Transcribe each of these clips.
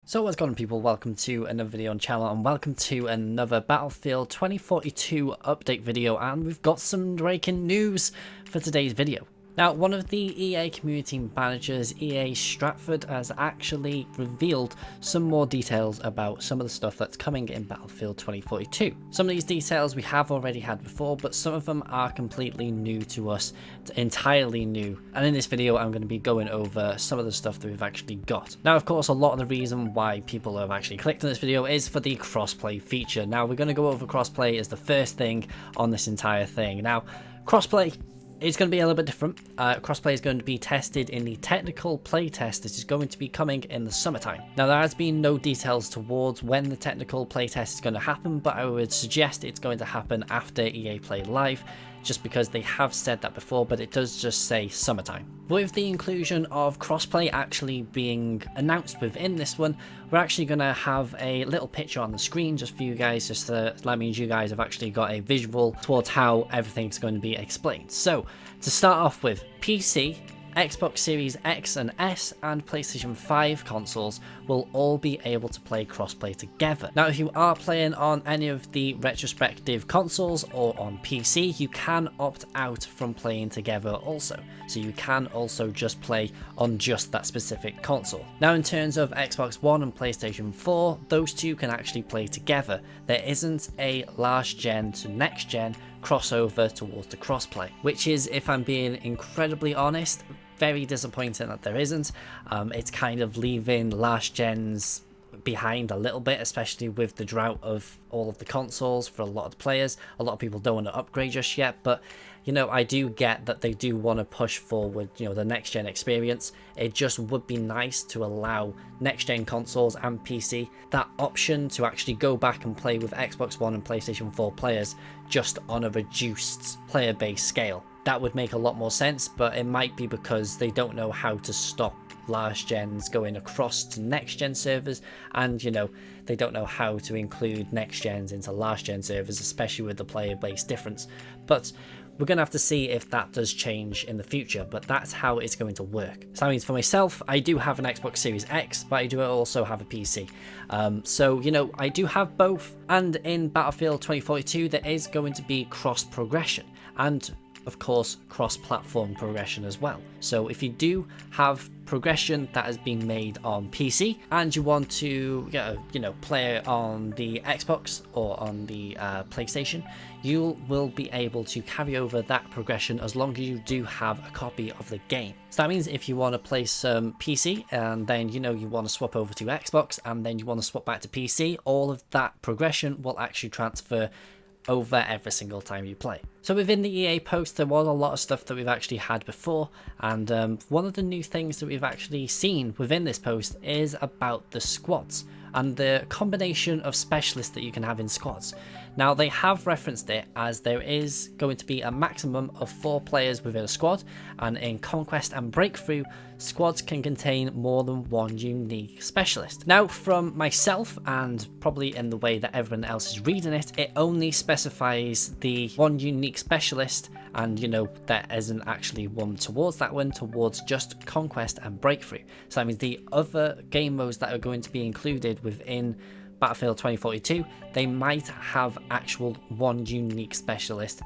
So what's going on, people? Welcome to another video on the channel and welcome to another Battlefield 2042 update video, and we've got some breaking news for today's video. Now, one of the EA community managers, EA Stratford, has actually revealed some more details about some of the stuff that's coming in Battlefield 2042. Some of these details we have already had before, but some of them are completely new to us, entirely new. And in this video, I'm going to be going over some of the stuff that we've actually got. Now, of course, a lot of the reason why people have actually clicked on this video is for the crossplay feature. Now, we're going to go over crossplay as the first thing on this entire thing. Now, crossplay, it's going to be a little bit different. Crossplay is going to be tested in the technical playtest that is going to be coming in the summertime. Now, there has been no details towards when the technical playtest is going to happen, but I would suggest it's going to happen after EA Play Live, just because they have said that before, but it does just say summertime. With the inclusion of crossplay actually being announced within this one, we're actually going to have a little picture on the screen just for you guys, just that means you guys have actually got a visual towards how everything's going to be explained. So, to start off with, PC, Xbox Series X and S and PlayStation 5 consoles will all be able to play crossplay together. Now, if you are playing on any of the retrospective consoles or on PC, you can opt out from playing together also. So you can also just play on just that specific console. Now, in terms of Xbox One and PlayStation 4, those two can actually play together. There isn't a last gen to next gen crossover towards the crossplay, which is, if I'm being incredibly honest, very disappointing that there isn't. It's kind of leaving last gens behind a little bit, especially with the drought of all of the consoles for a lot of the players. A lot of people don't want to upgrade just yet, but you know, I do get that they do want to push forward, you know, the next gen experience. It just would be nice to allow next gen consoles and PC that option to actually go back and play with Xbox One and PlayStation 4 players just on a reduced player base scale. That would make a lot more sense, but it might be because they don't know how to stop last gens going across to next gen servers, and you know, they don't know how to include next gens into last gen servers, especially with the player base difference. But we're going to have to see if that does change in the future, but that's how it's going to work. So that means for myself, I do have an Xbox Series X, but I do also have a PC. So, you know, I do have both, and in Battlefield 2042, there is going to be cross progression, and of course cross-platform progression as well. So if you do have progression that has been made on PC and you want to play on the Xbox or on the PlayStation, you will be able to carry over that progression as long as you do have a copy of the game. So that means if you want to play some PC and then you want to swap over to Xbox and then you want to swap back to PC, all of that progression will actually transfer over every single time you play. So within the EA post, there was a lot of stuff that we've actually had before, and one of the new things that we've actually seen within this post is about the squads and the combination of specialists that you can have in squads. Now, they have referenced it as there is going to be a maximum of 4 players within a squad, and in Conquest and Breakthrough, squads can contain more than 1 unique specialist. Now, from myself, and probably in the way that everyone else is reading it, it only specifies the 1 unique specialist, and you know, there isn't actually one towards that one, towards just Conquest and Breakthrough. So that means the other game modes that are going to be included within Battlefield 2042, they might have actual 1 unique specialist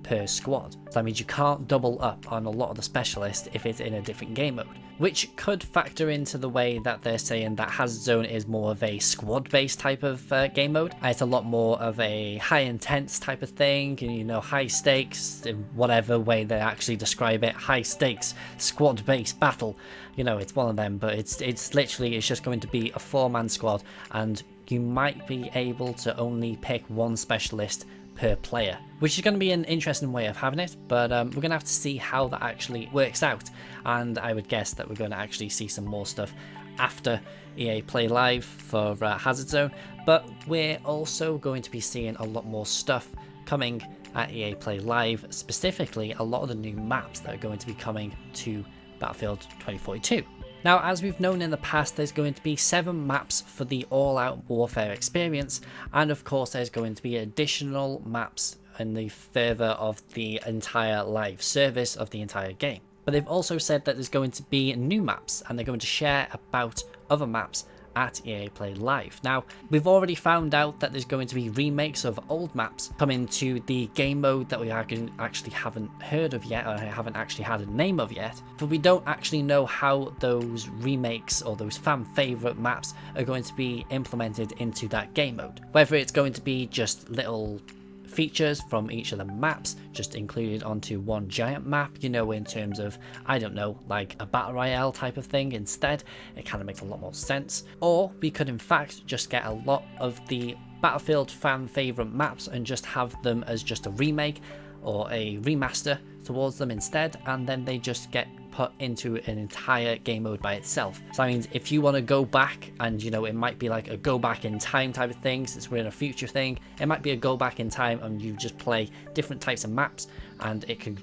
per squad. So that means you can't double up on a lot of the specialists if it's in a different game mode, which could factor into the way that they're saying that Hazard Zone is more of a squad based type of game mode. It's a lot more of a high intense type of thing, and you know, high stakes in whatever way they actually describe it. High stakes squad based battle, you know, it's one of them, but it's literally, it's just going to be a 4-man squad, and you might be able to only pick 1 specialist per player, which is going to be an interesting way of having it, but we're going to have to see how that actually works out, and I would guess that we're going to actually see some more stuff after EA Play Live for Hazard Zone, but we're also going to be seeing a lot more stuff coming at EA Play Live, specifically a lot of the new maps that are going to be coming to Battlefield 2042. Now, as we've known in the past, there's going to be 7 maps for the all-out warfare experience, and of course there's going to be additional maps in the further of the entire live service of the entire game. But they've also said that there's going to be new maps, and they're going to share about other maps at EA Play Live. Now, we've already found out that there's going to be remakes of old maps coming to the game mode that we actually haven't heard of yet, or haven't actually had a name of yet, but we don't actually know how those remakes or those fan favorite maps are going to be implemented into that game mode. Whether it's going to be just little features from each of the maps just included onto one giant map, you know, in terms of, I don't know, like a battle royale type of thing instead. It kind of makes a lot more sense. Or we could in fact just get a lot of the Battlefield fan favorite maps and just have them as just a remake or a remaster towards them instead, and then they just get put into an entire game mode by itself. So that means if you want to go back, and you know, it might be like a go back in time type of thing, since we're in a future thing, it might be a go back in time and you just play different types of maps, and it could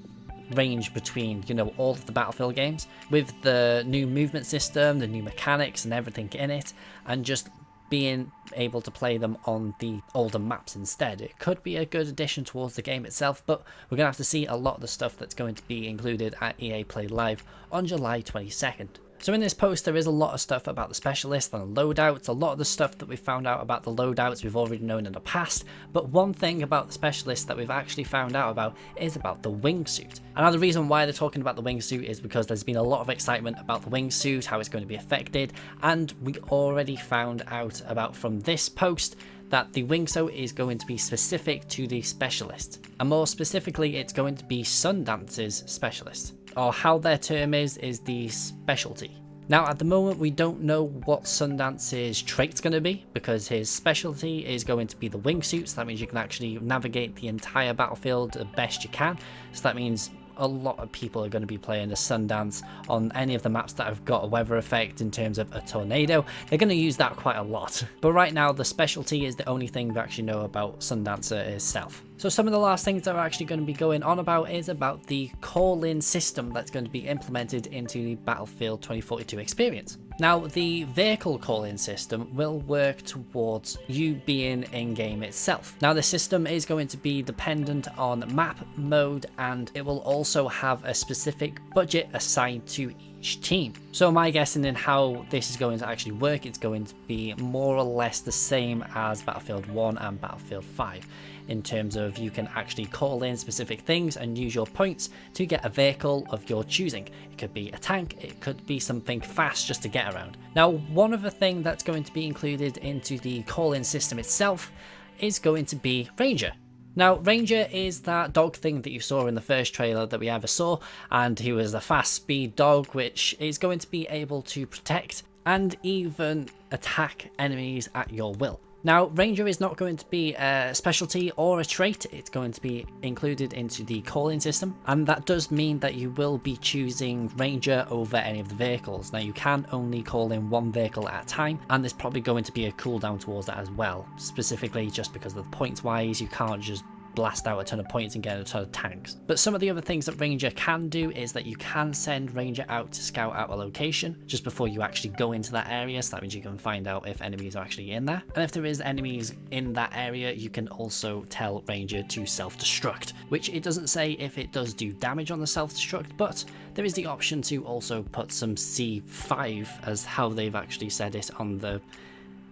range between, you know, all of the Battlefield games with the new movement system, the new mechanics and everything in it, and just being able to play them on the older maps instead. It could be a good addition towards the game itself, but we're going to have to see a lot of the stuff that's going to be included at EA Play Live on July 22nd. So in this post there is a lot of stuff about the specialists and the loadouts. A lot of the stuff that we found out about the loadouts we've already known in the past, but one thing about the specialists that we've actually found out about is about the wingsuit. And now the reason why they're talking about the wingsuit is because there's been a lot of excitement about the wingsuit, how it's going to be affected, and we already found out about from this post that the wingsuit is going to be specific to the specialist, and more specifically it's going to be Sundance's specialist, or how their term is the specialty. Now at the moment we don't know what Sundance's trait's going to be, because his specialty is going to be the wingsuit, so that means you can actually navigate the entire battlefield the best you can. So that means a lot of people are going to be playing as Sundance on any of the maps that have got a weather effect in terms of a tornado. They're going to use that quite a lot. But right now the specialty is the only thing we actually know about Sundancer itself. So some of the last things that we're actually going to be going on about is about the call-in system that's going to be implemented into the Battlefield 2042 experience. Now the vehicle call-in system will work towards you being in-game itself. Now the system is going to be dependent on map mode, and it will also have a specific budget assigned to each team. So my guessing in how this is going to actually work, it's going to be more or less the same as Battlefield 1 and Battlefield 5. In terms of you can actually call in specific things and use your points to get a vehicle of your choosing. It could be a tank, it could be something fast just to get around. Now one other thing that's going to be included into the call-in system itself is going to be Ranger. Now Ranger is that dog thing that you saw in the first trailer that we ever saw, and he was a fast speed dog which is going to be able to protect and even attack enemies at your will. Now, Ranger is not going to be a specialty or a trait, it's going to be included into the call-in system, and that does mean that you will be choosing Ranger over any of the vehicles. Now, you can only call in one vehicle at a time, and there's probably going to be a cooldown towards that as well, specifically just because of the points-wise, you can't just blast out a ton of points and get a ton of tanks. But some of the other things that Ranger can do is that you can send Ranger out to scout out a location just before you actually go into that area, so that means you can find out if enemies are actually in there. And if there is enemies in that area, you can also tell Ranger to self-destruct, which it doesn't say if it does do damage on the self-destruct, but there is the option to also put some C5, as how they've actually said it on the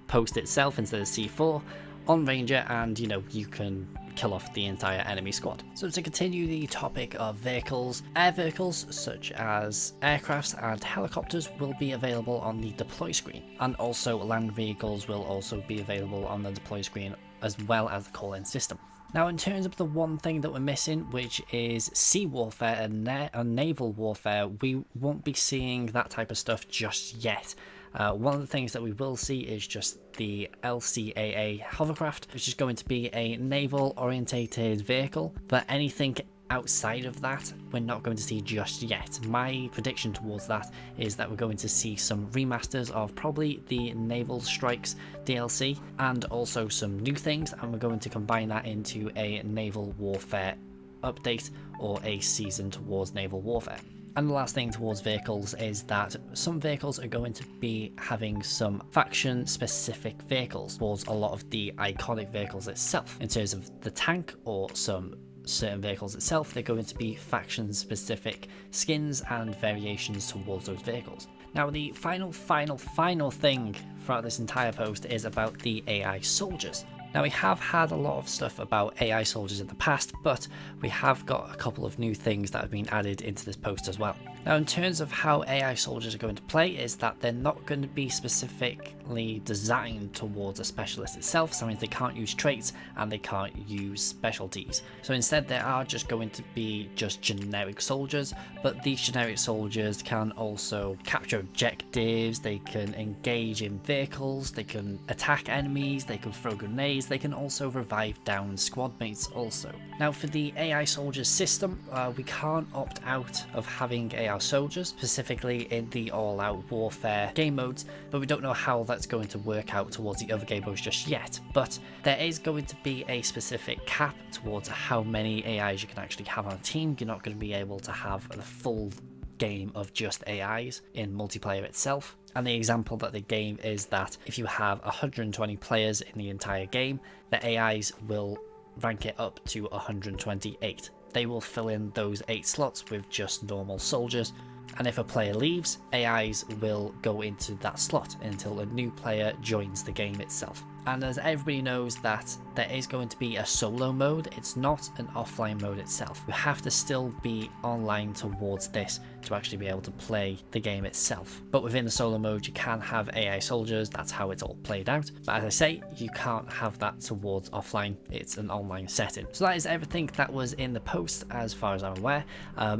post itself instead of C4, on Ranger, and you know, you can kill off the entire enemy squad. So to continue the topic of vehicles, air vehicles such as aircrafts and helicopters will be available on the deploy screen, and also land vehicles will also be available on the deploy screen as well as the call-in system. Now in terms of the one thing that we're missing, which is sea warfare and naval warfare, we won't be seeing that type of stuff just yet. One of the things that we will see is just the LCAA hovercraft, which is going to be a naval orientated vehicle, but anything outside of that we're not going to see just yet. My prediction towards that is that we're going to see some remasters of probably the Naval Strikes DLC and also some new things, and we're going to combine that into a naval warfare update or a season towards naval warfare. And the last thing towards vehicles is that some vehicles are going to be having some faction specific vehicles towards a lot of the iconic vehicles itself. In terms of the tank or some certain vehicles itself, they're going to be faction specific skins and variations towards those vehicles. Now the final thing throughout this entire post is about the AI soldiers. Now we have had a lot of stuff about AI soldiers in the past, but we have got a couple of new things that have been added into this post as well. Now in terms of how AI soldiers are going to play is that they're not going to be specifically designed towards a specialist itself, so that means they can't use traits and they can't use specialties. So instead they are just going to be just generic soldiers, but these generic soldiers can also capture objectives, they can engage in vehicles, they can attack enemies, they can throw grenades, they can also revive down squad mates also. Now for the AI soldiers system, we can't opt out of having AI soldiers, specifically in the all-out warfare game modes, but we don't know how that's going to work out towards the other game modes just yet. But there is going to be a specific cap towards how many AIs you can actually have on a team. You're not going to be able to have the full game of just AIs in multiplayer itself. And the example that they gave is that if you have 120 players in the entire game, the AIs will rank it up to 128. They will fill in those 8 slots with just normal soldiers, and if a player leaves, AIs will go into that slot until a new player joins the game itself. And as everybody knows that there is going to be a solo mode, it's not an offline mode itself. You have to still be online towards this to actually be able to play the game itself. But within the solo mode you can have AI soldiers, that's how it's all played out. But as I say, you can't have that towards offline, it's an online setting. So that is everything that was in the post as far as I'm aware.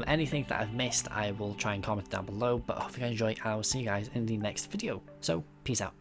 Anything that I've missed I will try and comment down below, but I hope you enjoy and I will see you guys in the next video. So peace out.